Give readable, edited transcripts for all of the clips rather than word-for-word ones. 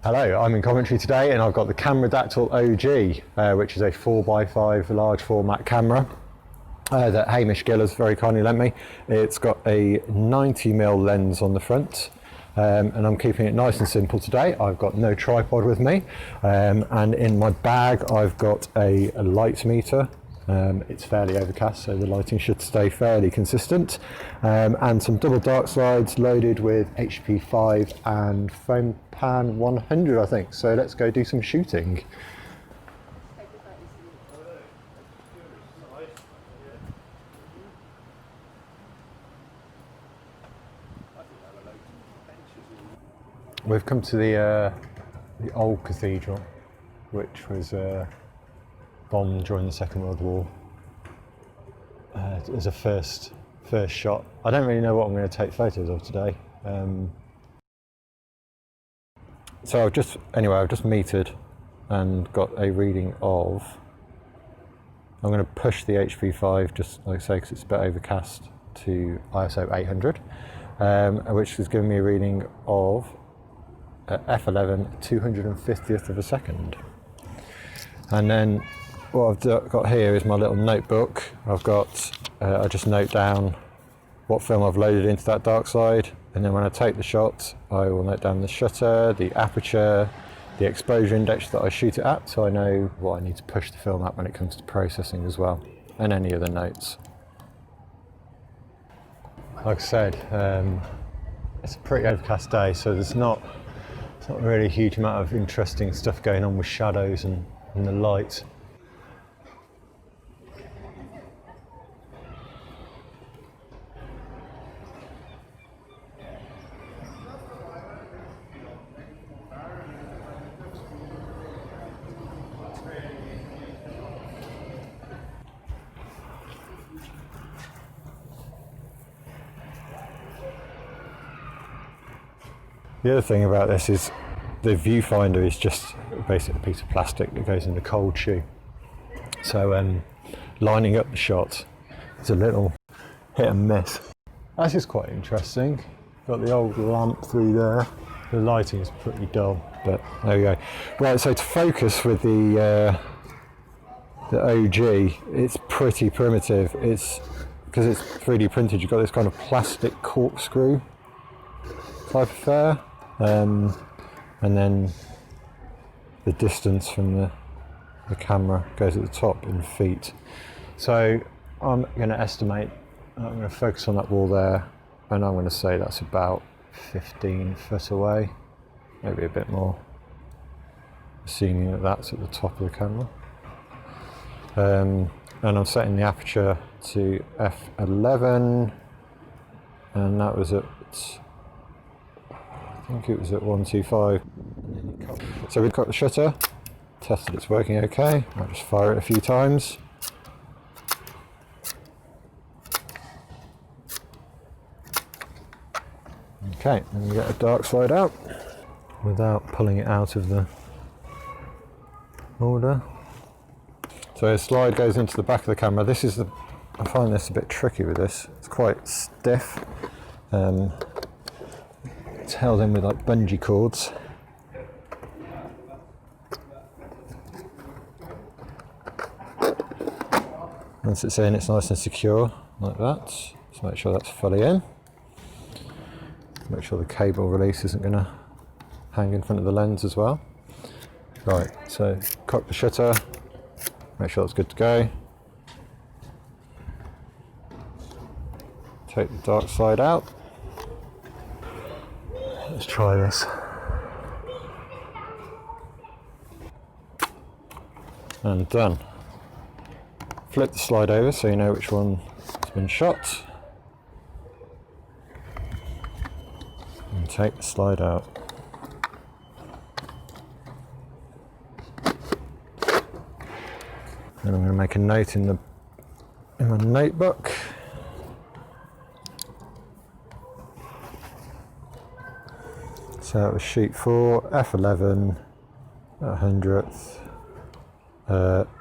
Hello, I'm in Coventry today and I've got the Cameradactyl OG, which is a 4x5 large format camera that Hamish Gill has very kindly lent me. It's got a 90mm lens on the front and I'm keeping it nice and simple today. I've got no tripod with me and in my bag I've got a light meter. It's fairly overcast, so the lighting should stay fairly consistent, and some double dark slides loaded with HP5 and Fomapan 100, I think. So let's go do some shooting. We've come to the old cathedral, which was bombed during the Second World War as a first shot. I don't really know what I'm going to take photos of today. So I've just metered and got a reading of, I'm going to push the HP5 just like I say because it's a bit overcast to ISO 800, which has given me a reading of f11 250th of a second. And then what I've got here is my little notebook. I've got, I just note down what film I've loaded into that dark side, and then when I take the shot, I will note down the shutter, the aperture, the exposure index that I shoot it at, so I know what I need to push the film at when it comes to processing as well, and any other notes. Like I said, it's a pretty overcast day, so there's not really a huge amount of interesting stuff going on with shadows and the light. The other thing about this is the viewfinder is just basically a piece of plastic that goes in the cold shoe. So lining up the shot is a little hit and miss. This is quite interesting. Got the old lamp through there. The lighting is pretty dull, but there we go. Right, so to focus with the OG, it's pretty primitive. It's because it's 3D printed. You've got this kind of plastic corkscrew type affair. And then the distance from the camera goes at the top in feet. So I'm going to estimate, I'm going to focus on that wall there, and I'm going to say that's about 15 foot away, maybe a bit more, assuming that that's at the top of the camera. And I'm setting the aperture to f11, and that was at, I think it was at 125. So we've got the shutter, tested it's working okay. I'll just fire it a few times. Okay, and we get a dark slide out without pulling it out of the holder. So a slide goes into the back of the camera. I find this a bit tricky with this. It's quite stiff. It's held in with like bungee cords. Once it's in, it's nice and secure like that. Just make sure that's fully in. Make sure the cable release isn't going to hang in front of the lens as well. Right, so cock the shutter, make sure it's good to go. Take the dark side out. Let's try this. And done. Flip the slide over so you know which one has been shot. And take the slide out. And I'm going to make a note in my notebook. So it was sheet 4, f11, 100th,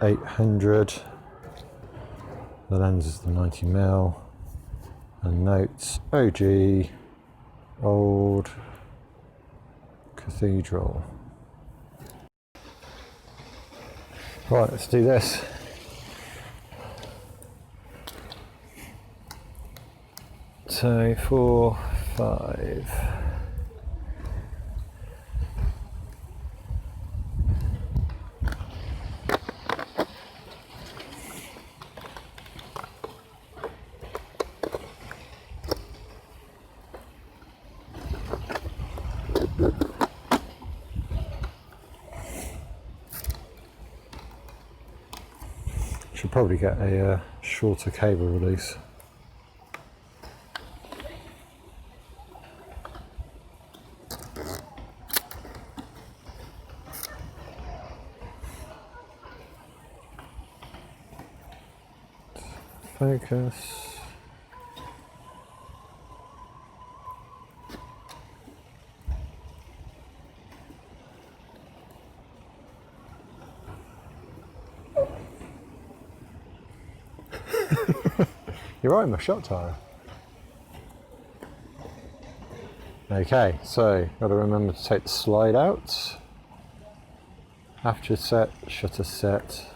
800. The lens is the 90mm. And notes, OG, old cathedral. Right, let's do this. So 4, 5. Should probably get a shorter cable release. Focus. You're right, my shot tire. Okay, so got to remember to take the slide out. Aperture set, shutter set.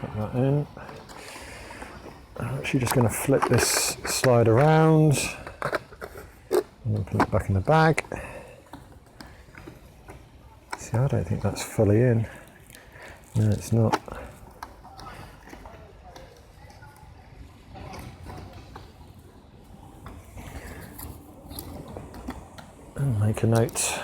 Put that in. I'm actually just going to flip this slide around and then put it back in the bag. See, I don't think that's fully in. No, it's not. And make a note.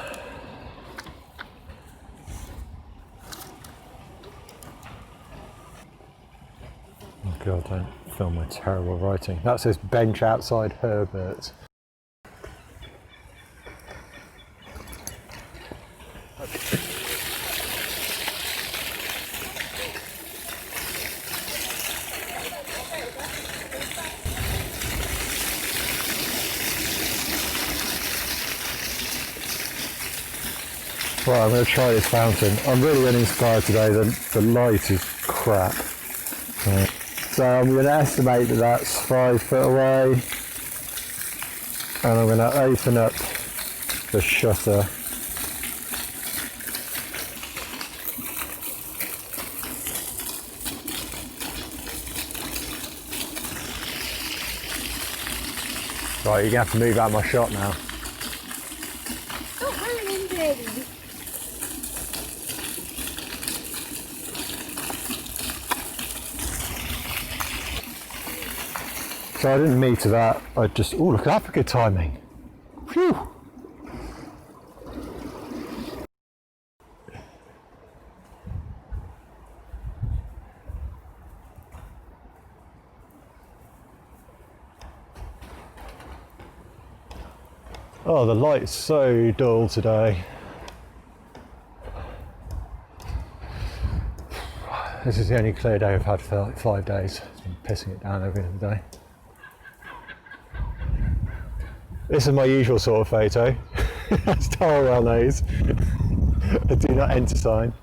Oh God, don't film my terrible writing. That says bench outside Herbert. Right, I'm going to try this fountain. I'm really uninspired today. The light is crap. So I'm going to estimate that that's 5 foot away, and I'm going to open up the shutter. Right, you're going to have to move out of my shot now. So I didn't meter that, I just, oh look at that for good timing. Phew! Oh, the light's so dull today. This is the only clear day I've had for like 5 days. It's been pissing it down every other day. This is my usual sort of photo, as Tara well knows. A do not enter sign.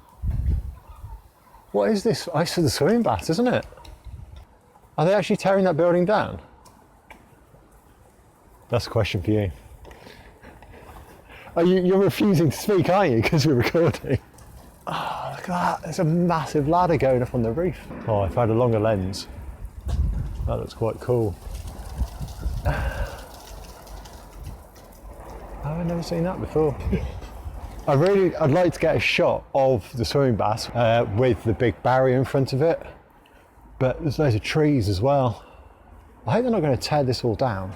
What is this? Ice for the swimming baths, isn't it? Are they actually tearing that building down? That's a question for you. You're refusing to speak, aren't you, because we're recording? Oh, look at that. There's a massive ladder going up on the roof. Oh, if I had a longer lens, that looks quite cool. I've never seen that before. I'd like to get a shot of the swimming bath with the big barrier in front of it, but there's loads of trees as well. I hope they're not going to tear this all down.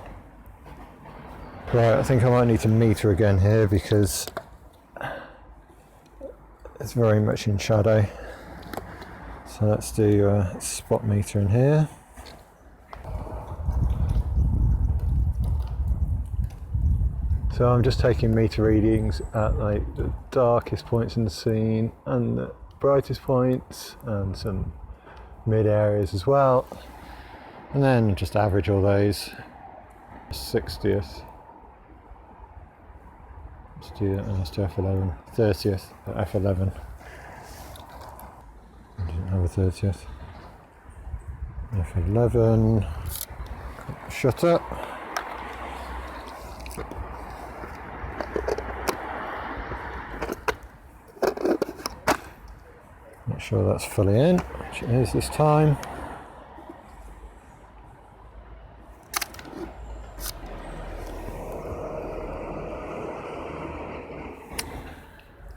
Right, I think I might need to meter again here because it's very much in shadow. So let's do a spot meter in here. So I'm just taking meter readings at like the darkest points in the scene and the brightest points and some mid areas as well. And then just average all those. 60th. Let's do that. Let's do F11. 30th at F11. I didn't have a 30th. F11. Shutter. Not sure that's fully in, which it is this time.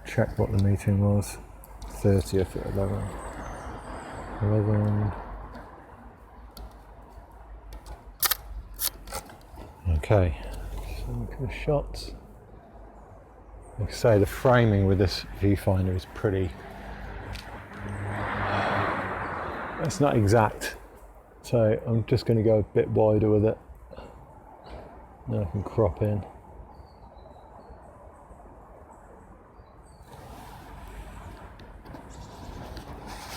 Check what the meeting was. 30th at 11. 11. Okay, so look at the shots. Like I say, the framing with this viewfinder is pretty... It's not exact, so I'm just going to go a bit wider with it. Now I can crop in.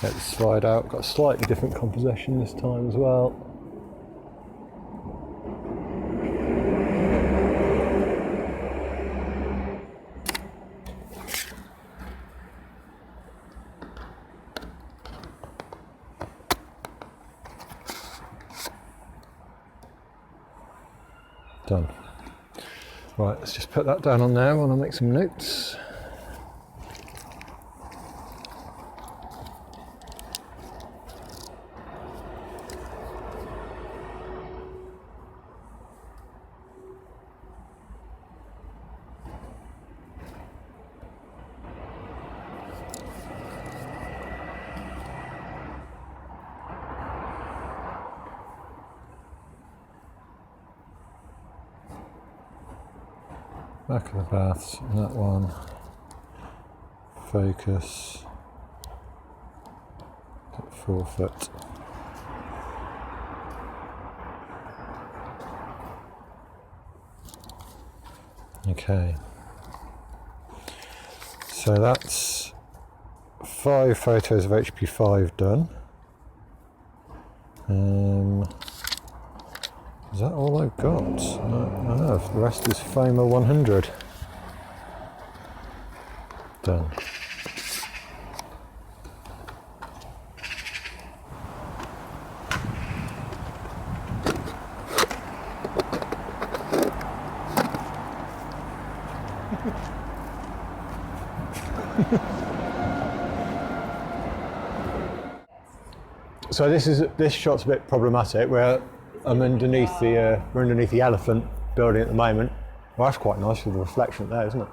Let it slide out. Got a slightly different composition this time as well. Done. Right, let's just put that down on there while I make some notes. Back of the baths, that one, focus, 4 foot. Okay, so that's 5 photos of HP5 done. Is that all I've got? No, I have. The rest is Foma 100. Done. So this shot's a bit problematic. Where I'm underneath the we're underneath the elephant building at the moment. Well, that's quite nice with the reflection there, isn't it?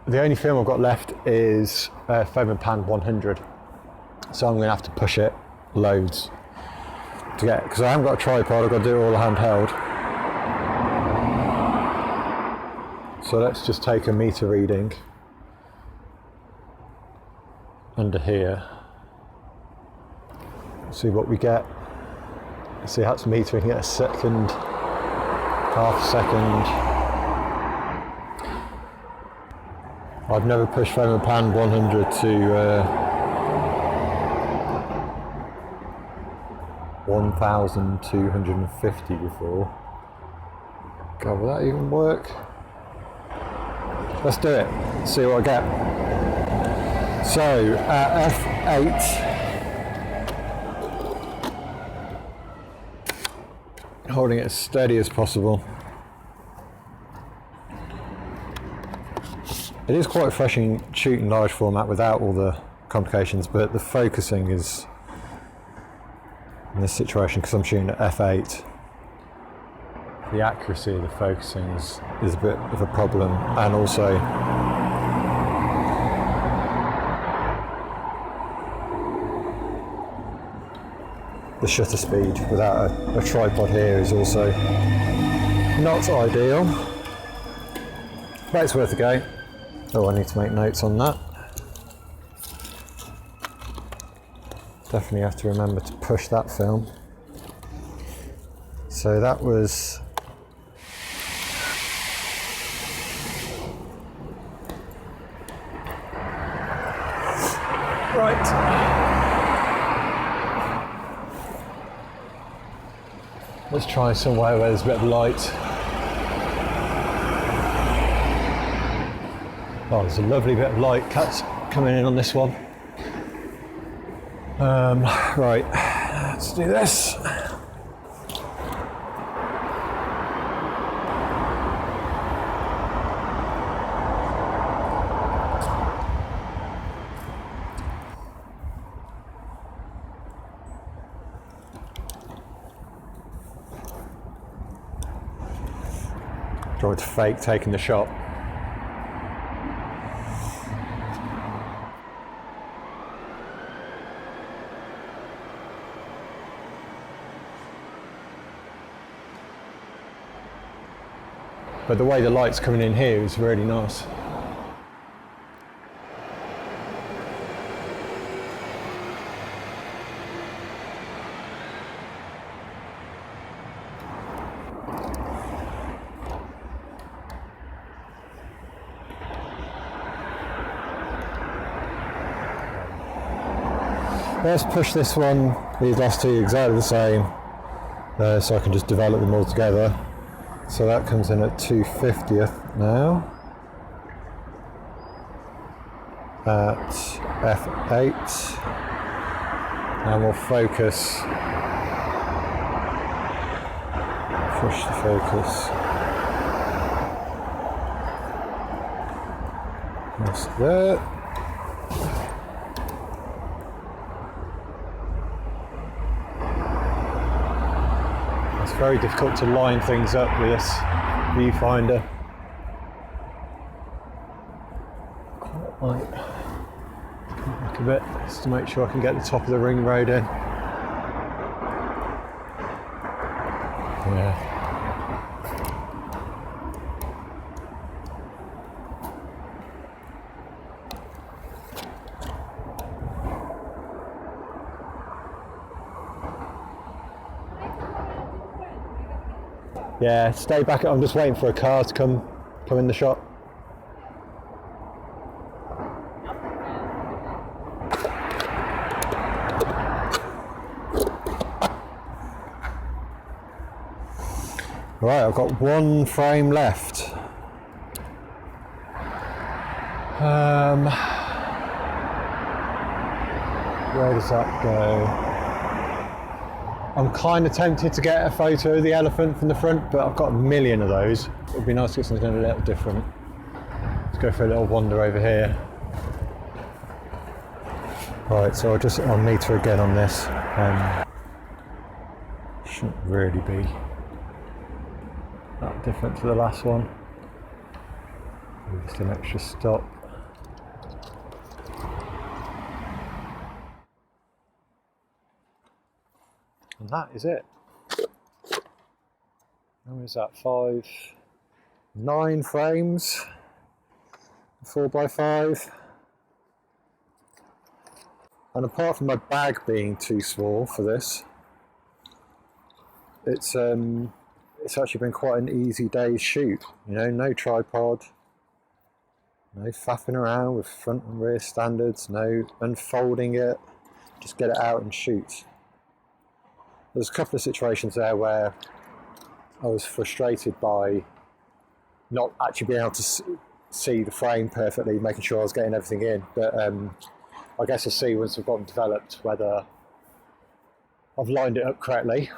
The only film I've got left is Fomapan 100, so I'm going to have to push it loads to get, because I haven't got a tripod. I've got to do it all handheld. So let's just take a meter reading under here. See what we get. See how it's metering at a second, half a second. I've never pushed Fomapan 100 to 1,250 before. God, will that even work? Let's do it. See what I get. So F8. Holding it as steady as possible. It is quite refreshing shooting large format without all the complications, but the focusing is, in this situation, because I'm shooting at f8, the accuracy of the focusing is a bit of a problem, and also the shutter speed without a tripod here is also not ideal, but it's worth a go. Oh, I need to make notes on that. Definitely have to remember to push that film. So that was right. Let's try somewhere where there's a bit of light. Oh, there's a lovely bit of light cuts coming in on this one. Right, let's do this. Trying to fake taking the shot. But the way the light's coming in here is really nice. Let's push this one, these last two exactly the same, so I can just develop them all together. So that comes in at 2/50th now, at f8, and we'll focus, push the focus, that's there. It's very difficult to line things up with this viewfinder. Quite like, come back a bit just to make sure I can get the top of the ring road in. Yeah. Yeah, stay back. I'm just waiting for a car to come in the shot. Right, I've got one frame left. Where does that go? I'm kind of tempted to get a photo of the elephant from the front, but I've got a million of those. It would be nice to get something a little different. Let's go for a little wander over here. Right, so I'll meter again on this. Shouldn't really be that different to the last one. Just an extra stop. And that is it. How many is that? 9 frames, 4x5. And apart from my bag being too small for this, it's actually been quite an easy day's shoot. You know, no tripod, no faffing around with front and rear standards, no unfolding it, just get it out and shoot. There's a couple of situations there where I was frustrated by not actually being able to see the frame perfectly, making sure I was getting everything in. But I guess I'll see once I've got them developed whether I've lined it up correctly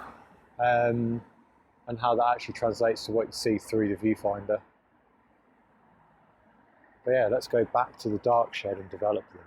and how that actually translates to what you see through the viewfinder. But yeah, let's go back to the dark shed and develop them.